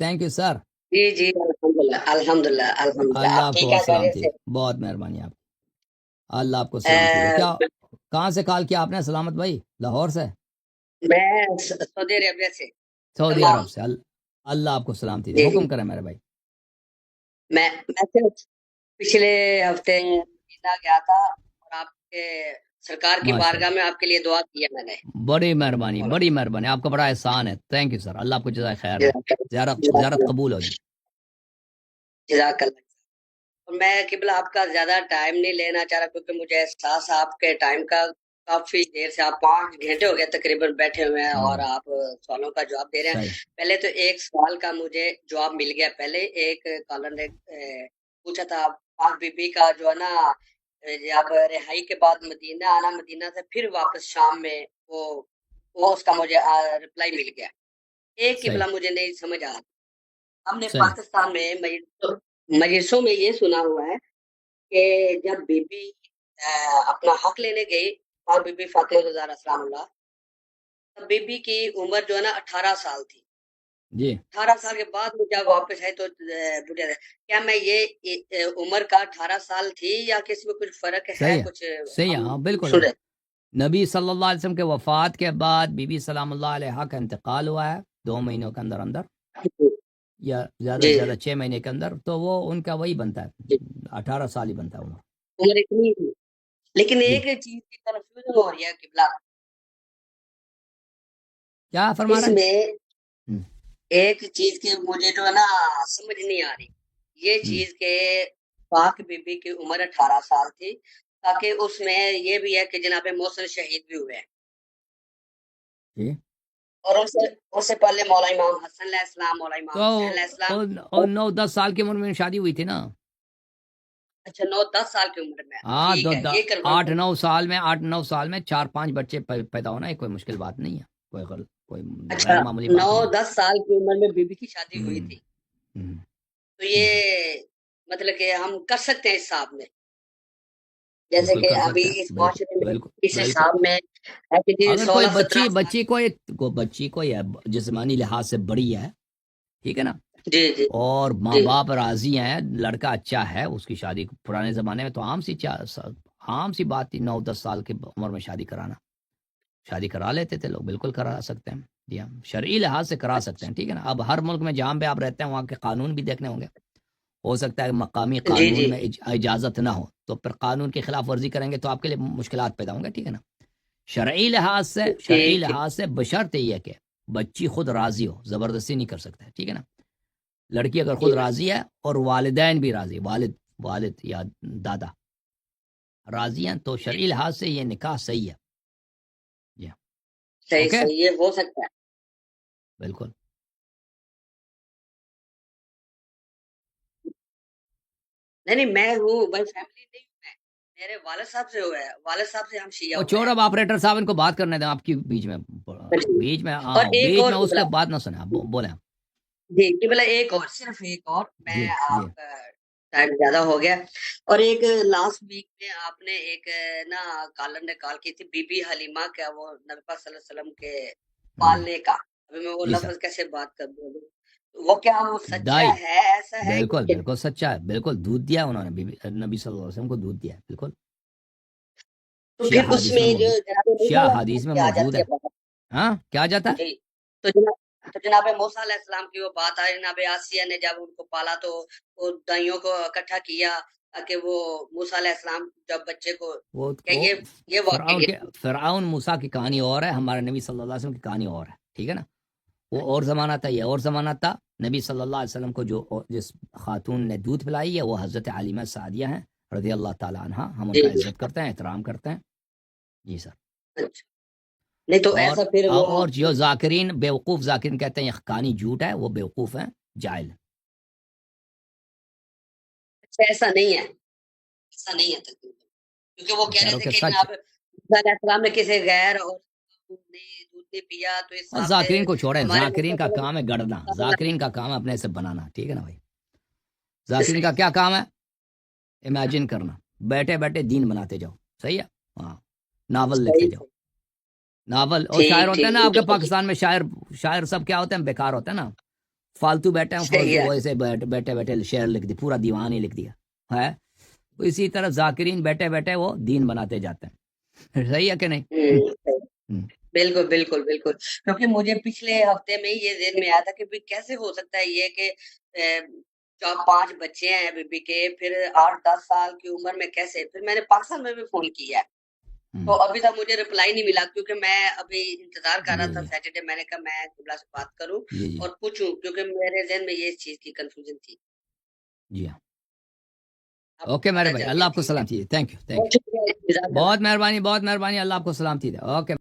Thank you sir. جی جی الحمدللہ الحمدللہ الحمدللہ. اللہ آپ آپ ٹھیک کو ہے سلامتی. خیریت بہت مہربانی آپ. اللہ آپ کو سلامتی دے. کیا سے؟ کہاں سے کال کیا آپ نے سلامت بھائی؟ لاہور سے؟ میں سعودی عربیہ سے سعودی دمام. عرب سے. اللہ آپ کو سلامتی دے. جی جی حکم کریں میرے بھائی. میں صرف پچھلے ہفتے مدینہ گیا تھا اور آپ کے سرکار کی ماشاء بارگاہ اللہ. میں آپ کے لیے دعا کی ہے میں نے. بڑی مہربانی بڑی مہربانی. آپ کا بڑا احسان ہے. Thank you sir. اللہ آپ کو جزائے خیر دے. زیارت قبول ہو جی. جزاک اللہ. اور میں قبلہ آپ کا زیادہ ٹائم نہیں لینا چاہ رہا کیونکہ مجھے احساس آپ کے ٹائم کا کافی دیر سے آپ 5 گھنٹے ہو گئے تقریباً بیٹھے ہوئے ہیں اور آپ سوالوں کا جواب دے رہے ہیں. صحیح. پہلے تو ایک سوال کا مجھے جواب مل گیا. پہلے ایک کالر نے پوچھا تھا پاک بی بی کا جو ہے نا جب رہائی کے بعد مدینہ آنا، مدینہ سے پھر واپس شام میں وہ اس کا مجھے رپلائی مل گیا. ایک صحیح. قبلہ مجھے نہیں سمجھ آ. ہم نے صحیح. پاکستان میں مجلسوں میں یہ سنا ہوا ہے کہ جب بی بی اپنا حق لینے گئی اور بی بی فاطمہ زہرا سلام اللہ، تب بی بی کی عمر جو ہے نا 18 سال تھی. جی 18 سال کے بعد وہ جب واپس آئے تو بڑھیا رہے. کیا میں یہ عمر کا 18 سال تھی یا کسی میں کچھ فرق ہے صحیح ہے. کچھ صحیح ہے. ہم ہاں بالکل سن ہے. رہے؟ نبی صلی اللہ علیہ وسلم کے وفات کے بعد بی بی سلام اللہ علیہ کا انتقال ہوا ہے 2 مہینوں کے اندر اندر یا زیادہ سے جی زیادہ 6 مہینے کے اندر. تو وہ ان کا وہی بنتا ہے 18 سال ہی بنتا ہے عمر. عمر اتنی تھی. لیکن جی ایک چیز کی کنفیوژن ہو رہی ہے قبلہ کیا فرما اس رہے میں. ہیں؟ ایک چیز کی مجھے جو ہے نا سمجھ نہیں آ رہی. یہ چیز کہ پاک بی بی کی عمر 18 سال تھی تاکہ اس میں یہ بھی ہے کہ جناب محسن شہید بھی ہوئے ہیں جی اور اس سے پہلے مولا امام حسن علیہ السلام، مولا امام حسین علیہ السلام. تو 9-10 سال کی عمر میں شادی ہوئی تھی نا. اچھا 9-10 سال کی عمر میں. ہاں ٹھیک ہے یہ کنفرم 8-9 سال میں 8-9 سال میں 4-5 بچے پیدا ہونا ہے کوئی مشکل بات نہیں ہے. کوئی اچھا غیر معمولی بات نہیں ہے. 9-10 سال کی عمر میں بی بی کی شادی ہوئی تھی. تو جی یہ سر مطلب کہ ہم کر سکتے ہیں اس حساب میں جیسے بالکل کہ کر ابھی سکتے ہیں. اس بالکل معاشرے میں بالکل اس بالکل. حساب میں ہے کہ جی اگر کوئی 16-17 بچی کو جسمانی لحاظ سے بڑی ہے ٹھیک ہے نا جی جی اور ماں جی باپ راضی ہیں لڑکا اچھا ہے اس کی شادی پرانے زمانے میں تو عام سی بات تھی 9-10 سال کی عمر میں شادی کرانا. شادی کرا لیتے تھے لوگ. بالکل کرا سکتے ہیں. جی ہاں شرعی لحاظ سے کرا سکتے ہیں ٹھیک ہے نا. اب ہر ملک میں جہاں پہ آپ رہتے ہیں وہاں کے قانون بھی دیکھنے ہوں گے. ہو سکتا ہے مقامی جی قانون جی میں اجازت نہ ہو تو پھر قانون کی خلاف ورزی کریں گے تو آپ کے لیے مشکلات پیدا ہوں گے ٹھیک ہے نا. شرعی ٹھیک لحاظ سے بشرط یہ ہے کہ بچی خود راضی ہو. زبردستی نہیں کر سکتا ٹھیک ہے نا. لڑکی اگر خود راضی ہے اور والدین بھی راضی والد یا دادا راضی ہیں تو شرعی لحاظ سے یہ نکاح صحیح ہے. جی صحیح اوکے صحیح یہ ہو سکتا ہے. بالکل. نہیں میں ہوں بھائی فیملی نہیں ہوں میں. میرے والد صاحب سے ہوا ہے. والد صاحب سے ہم شیعہ اور ہوئے چھوڑ ہیں. اب آپریٹر صاحب ان کو بات کرنے دیں آپ کی بیچ میں اور ایک اور اس کے بات نہ سنیں. بولیں جی قبلہ ایک اور صرف ایک اور میں جی جی آپ کا ٹائم زیادہ ہو گیا. اور ایک لاسٹ ویک میں آپ نے ایک نا کالر نے کال کی تھی بی بی حلیمہ کا وہ نبی پاک صلی اللہ علیہ وسلم کے پالنے کا. ابھی میں وہ جی سر لفظ کیسے بات کر دوں وہ کیا وہ سچا دائی ہے ایسا ہے بالکل بالکل سچا ہے. بالکل دودھ دیا انہوں نے نبی صلی اللہ علیہ وسلم کو دودھ دیا. بالکل تو شیعہ پھر اس حدیث میں میں جو موجود جناب موسیٰ شیعہ علیہ حدیث السلام میں کی آ موجود جاتی ہے. ہے بات. ہاں کیا جاتا ہے جی تو جناب موسیٰ علیہ السلام کی وہ بات آئی. جناب آسیہ نے جب ان کو پالا تو وہ دائیوں کو اکٹھا کیا تاکہ وہ موسیٰ علیہ السلام جب بچے کو یہ واقعہ فرعون موسیٰ کی کہانی اور ہے. ہمارے نبی صلی اللہ علیہ وسلم کی کہانی اور ہے ٹھیک ہے نا. وہ اور زمانہ تھا یہ اور زمانہ تھا. نبی صلی اللہ علیہ وسلم کو جس خاتون نے دودھ پلائی ہے وہ حضرت علیمہ سعدیہ ہیں رضی اللہ تعالیٰ عنہ. ہم ان کا عزت کرتے ہیں احترام کرتے ہیں. جی سر. نہیں تو ایسا پھر وہ اور جو ذاکرین بیوقوف ذاکرین کہتے ہیں یہ کہانی جھوٹ ہے وہ بیوقوف ہیں جاہل. ایسا نہیں ہے کیونکہ وہ کہہ رہے تھے کہ جناب موسیٰ علیہ السلام نے کسی غیر اور دودھ نہیں پیا تو اس حساب سے ذاکرین کو چھوڑیں. ہمارے ذاکرین کا کام ہے گڑنا. ذاکرین کا کام ہے اپنے سے بنانا ٹھیک ہے نا بھائی. ذاکرین کا کیا کام ہے امیجن کرنا. بیٹھے بیٹھے دین بناتے جاؤ. صحیح ہے. ہاں ناول لکھتے جاؤ. ناول اور شاعر ہوتے ہیں نا آپ کے پاکستان میں شاعر سب کیا ہوتے ہیں بیکار ہوتے ہیں نا. فالتو بیٹھا ہوں صحیح ہے ویسے بیٹھے بیٹھے شعر لکھ دی، پورا دیوان ہی لکھ دیا ہے. اسی طرح ذاکرین بیٹھے بیٹھے وہ دین بناتے جاتے ہیں. صحیح ہے کہ نہیں؟ ہوں، بالکل بالکل بالکل. کیونکہ مجھے پچھلے ہفتے میں یہ ذہن میں آیا تھا کہ بھی کیسے ہو سکتا ہے یہ کہ 4-5 بچے ہیں بی بی کے، پھر 8-10 سال کی عمر میں کیسے. پھر میں نے پاکستان میں بھی فون کیا ہے تو ابھی تک مجھے رپلائی نہیں ملا، کیونکہ میں ابھی انتظار کر رہا تھا سیٹرڈے. میں نے کہا میں قبلہ سے بات کروں اور پوچھوں، کیونکہ میرے ذہن میں یہ چیز کی کنفیوژن تھی. جی ہاں. اوکے میرے بھائی، اللہ آپ کو سلامتی. تھینک یو، بہت شکریہ. بہت مہربانی، بہت مہربانی. اللہ آپ کو سلامتی دے. اوکے.